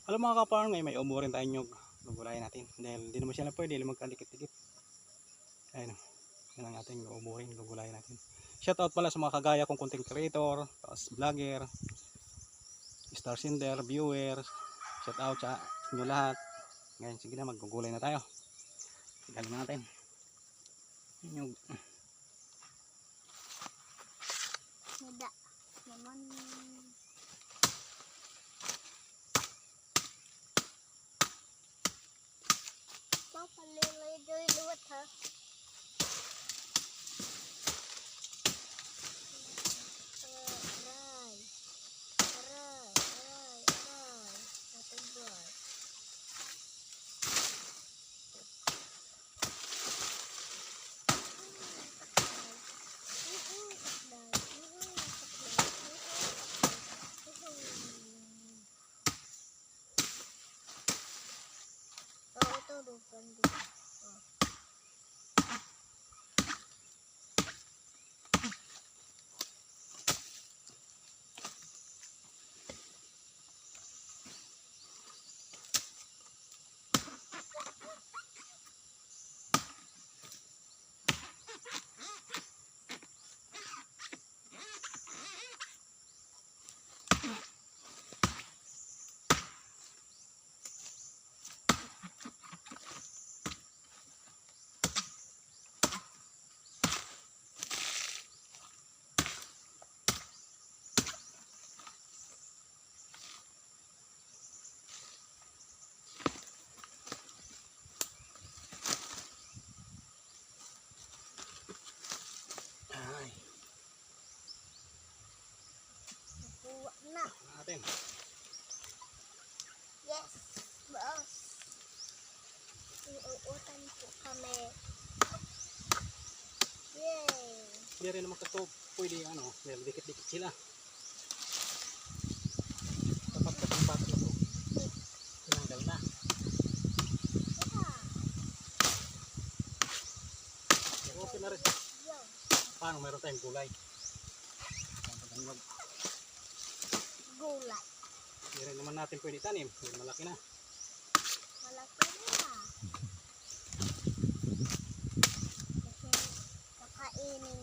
Alam mga ka-farm, may ubo rin tayong nyug. Gugulayin natin. Dahil di naman sila pwede magkadikit-dikit. Ayun. Yan ang ating ubo rin. Gugulayin natin. Shoutout pala sa mga kagaya kong content creator, vlogger, star sender, viewer. Shoutout sa inyo lahat. Ngayon, sige na, maggugulay na tayo. Galing natin. Nyug. Nada naman. Papalilay luwat ha. Aray. Aray. Aray. Aray. Natagay. Bukan dito. Ay. Nakuha na. Natin. Yes, boss. Iuutan po kami. Yay! Hindi rin naman kaso pwede dahil dikit-dikit sila. Dapat kasing bata na to. Tinanggal na. Okay na rin. Paano meron tayong gulay? Gulay. Hindi rin naman natin pwede tanim. Malaki na. Malaki na. Kasi kakainin